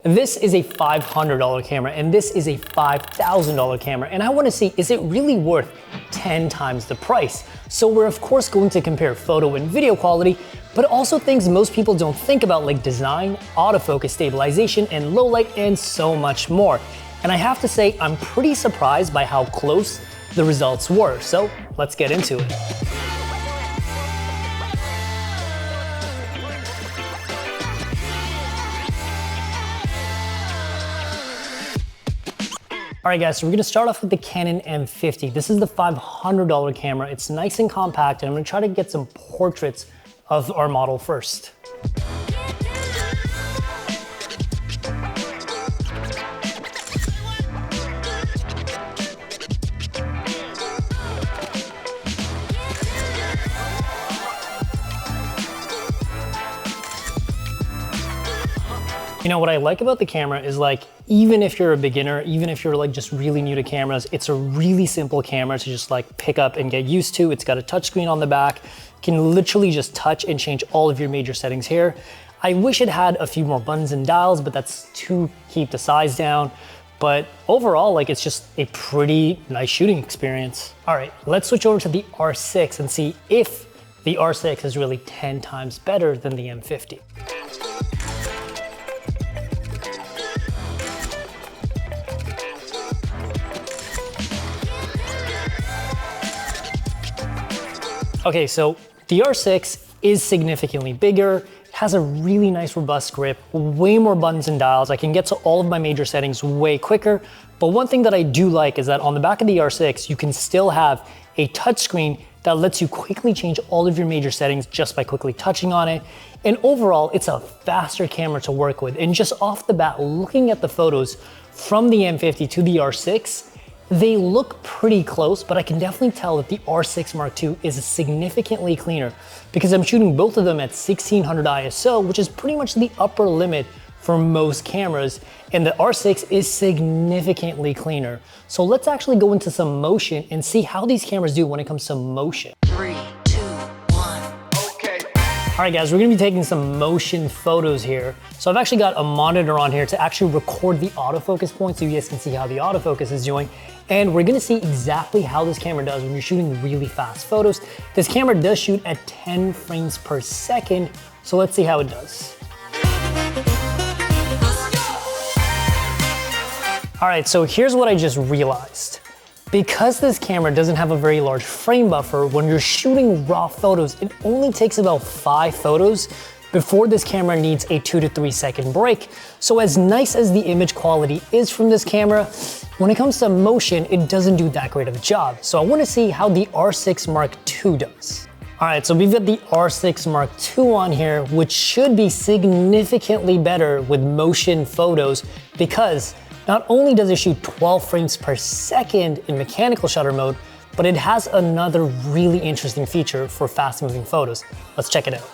This is a $500 camera and this is a $5,000 camera, and I want to see, is it really worth 10 times the price? So we're of course going to compare photo and video quality, but also things most people don't think about like design, autofocus stabilization, and low light, and so much more. And I have to say, I'm pretty surprised by how close the results were. So let's get into it. All right guys, so we're gonna start off with the Canon M50. This is the $500 camera. It's nice and compact, and I'm gonna try to get some portraits of our model first. You know, what I like about the camera is like, even if you're a beginner, even if you're like just really new to cameras, it's a really simple camera to just like pick up and get used to. It's got a touchscreen on the back. You can literally just touch and change all of your major settings here. I wish it had a few more buttons and dials, but that's to keep the size down. But overall, like, it's just a pretty nice shooting experience. All right, let's switch over to the R6 and see if the R6 is really 10 times better than the M50. Okay, so the R6 is significantly bigger, has a really nice robust grip, way more buttons and dials. I can get to all of my major settings way quicker. But one thing that I do like is that on the back of the R6, you can still have a touchscreen that lets you quickly change all of your major settings just by quickly touching on it. And overall, it's a faster camera to work with. And just off the bat, looking at the photos from the M50 to the R6, they look pretty close, but I can definitely tell that the R6 Mark II is significantly cleaner because I'm shooting both of them at 1600 ISO, which is pretty much the upper limit for most cameras, and the R6 is significantly cleaner. So let's actually go into some motion and see how these cameras do when it comes to motion. 3, 2, 1. Okay. All right guys, we're gonna be taking some motion photos here. So I've actually got a monitor on here to actually record the autofocus point so you guys can see how the autofocus is doing. And we're gonna see exactly how this camera does when you're shooting really fast photos. This camera does shoot at 10 frames per second, so let's see how it does. All right, so here's what I just realized. Because this camera doesn't have a very large frame buffer, when you're shooting raw photos, it only takes about 5 photos before this camera needs a 2 to 3 second break. So as nice as the image quality is from this camera, when it comes to motion, it doesn't do that great of a job. So I wanna see how the R6 Mark II does. All right, so we've got the R6 Mark II on here, which should be significantly better with motion photos because not only does it shoot 12 frames per second in mechanical shutter mode, but it has another really interesting feature for fast moving photos. Let's check it out.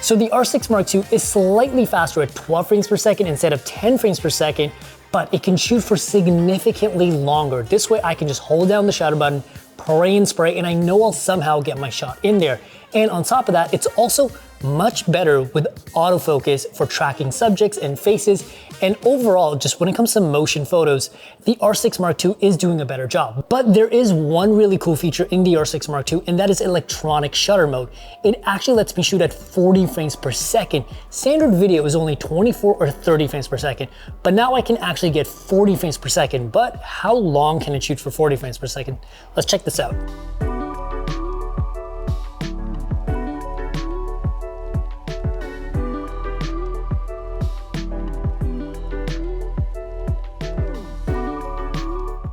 So the R6 Mark II is slightly faster at 12 frames per second instead of 10 frames per second, but it can shoot for significantly longer. This way I can just hold down the shutter button, pray and spray, and I know I'll somehow get my shot in there. And on top of that, it's also much better with autofocus for tracking subjects and faces. And overall, just when it comes to motion photos, the R6 Mark II is doing a better job. But there is one really cool feature in the R6 Mark II, and that is electronic shutter mode. It actually lets me shoot at 40 frames per second. Standard video is only 24 or 30 frames per second, but now I can actually get 40 frames per second. But how long can it shoot for 40 frames per second? Let's check this out.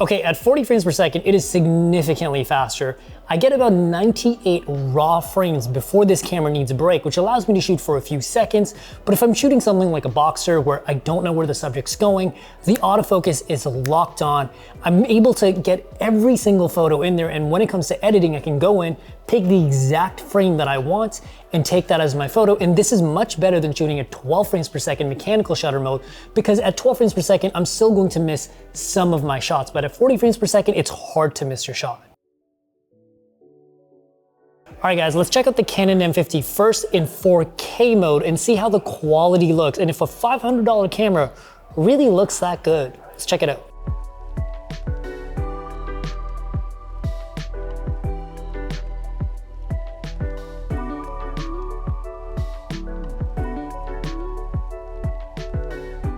Okay, at 40 frames per second, it is significantly faster. I get about 98 raw frames before this camera needs a break, which allows me to shoot for a few seconds. But if I'm shooting something like a boxer where I don't know where the subject's going, the autofocus is locked on. I'm able to get every single photo in there, and when it comes to editing, I can go in, pick the exact frame that I want, and take that as my photo. And this is much better than shooting at 12 frames per second mechanical shutter mode, because at 12 frames per second, I'm still going to miss some of my shots, but at 40 frames per second, it's hard to miss your shot. All right guys, let's check out the Canon M50 first in 4K mode and see how the quality looks, and if a $500 camera really looks that good. Let's check it out.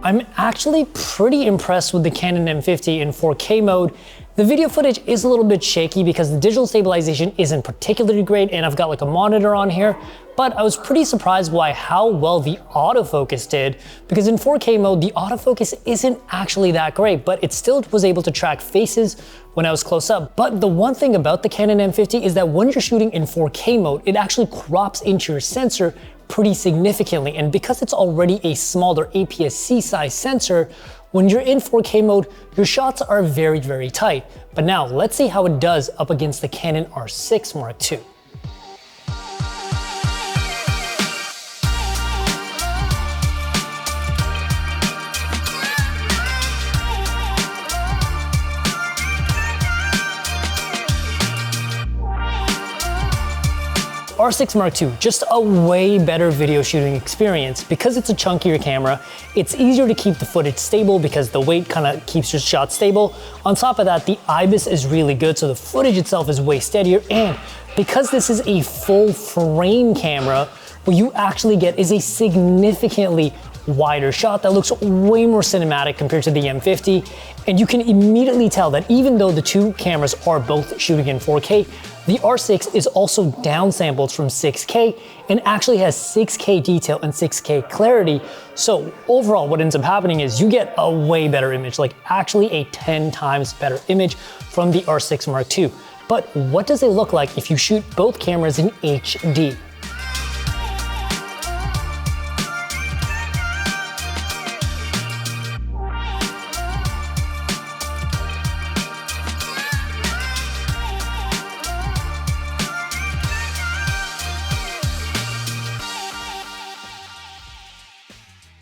I'm actually pretty impressed with the Canon M50 in 4K mode. The video footage is a little bit shaky because the digital stabilization isn't particularly great, and I've got like a monitor on here, but I was pretty surprised by how well the autofocus did, because in 4K mode, the autofocus isn't actually that great, but it still was able to track faces when I was close up. But the one thing about the Canon M50 is that when you're shooting in 4K mode, it actually crops into your sensor pretty significantly, and because it's already a smaller APS-C size sensor, when you're in 4K mode, your shots are very, very tight. But now let's see how it does up against the Canon R6 Mark II. R6 Mark II, just a way better video shooting experience. Because it's a chunkier camera, it's easier to keep the footage stable because the weight kind of keeps your shot stable. On top of that, the IBIS is really good, so the footage itself is way steadier, and because this is a full frame camera, what you actually get is a significantly wider shot that looks way more cinematic compared to the M50, and you can immediately tell that even though the two cameras are both shooting in 4K, the R6 is also downsampled from 6K and actually has 6K detail and 6K clarity. So overall, what ends up happening is you get a way better image, like actually a 10 times better image from the R6 Mark II. But what does it look like if you shoot both cameras in HD?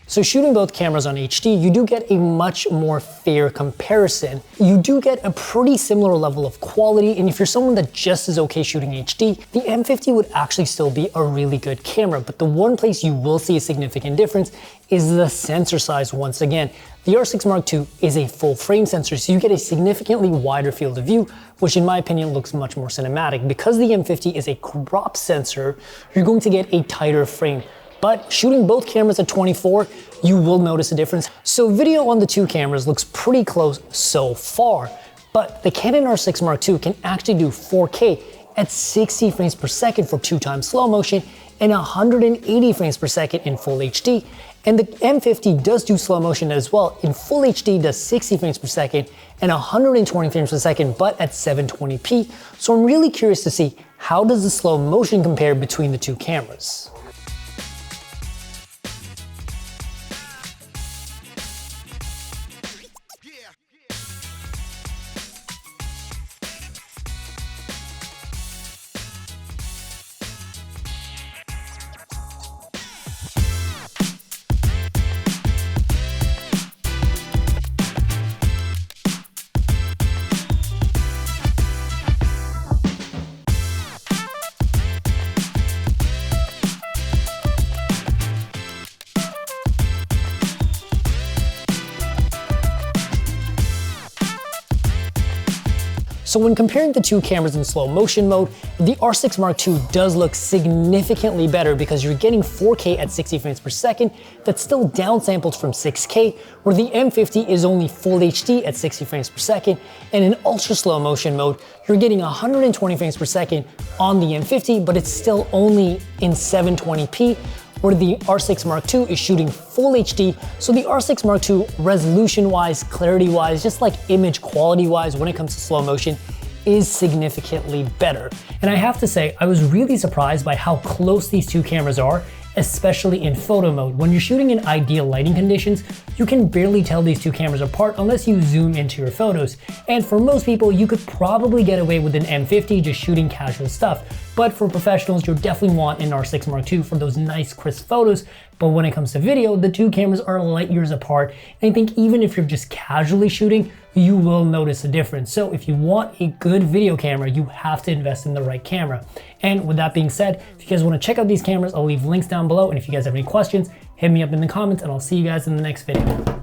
So shooting both cameras on HD, you do get a much more fair comparison. You do get a pretty similar level of quality, and if you're someone that just is okay shooting HD, the M50 would actually still be a really good camera. But the one place you will see a significant difference is the sensor size once again. The R6 Mark II is a full frame sensor, so you get a significantly wider field of view, which in my opinion looks much more cinematic. Because the M50 is a crop sensor, you're going to get a tighter frame. But shooting both cameras at 24, you will notice a difference. So video on the two cameras looks pretty close so far, but the Canon R6 Mark II can actually do 4K at 60 frames per second for 2x slow motion and 180 frames per second in full HD. And the M50 does do slow motion as well. In full HD does 60 frames per second and 120 frames per second, but at 720p. So I'm really curious to see how does the slow motion compare between the two cameras. So when comparing the two cameras in slow motion mode, the R6 Mark II does look significantly better because you're getting 4K at 60 frames per second that's still downsampled from 6K, where the M50 is only full HD at 60 frames per second, and in ultra slow motion mode, you're getting 120 frames per second on the M50, but it's still only in 720p, where the R6 Mark II is shooting full HD. So the R6 Mark II, resolution-wise, clarity-wise, just like image quality-wise when it comes to slow motion, is significantly better. And I have to say, I was really surprised by how close these two cameras are, especially in photo mode. When you're shooting in ideal lighting conditions, you can barely tell these two cameras apart unless you zoom into your photos. And for most people, you could probably get away with an M50 just shooting casual stuff. But for professionals, you'll definitely want an R6 Mark II for those nice crisp photos. But when it comes to video, the two cameras are light years apart. And I think even if you're just casually shooting, you will notice a difference. So if you want a good video camera, you have to invest in the right camera. And with that being said, if you guys want to check out these cameras, I'll leave links down below. And if you guys have any questions, hit me up in the comments and I'll see you guys in the next video.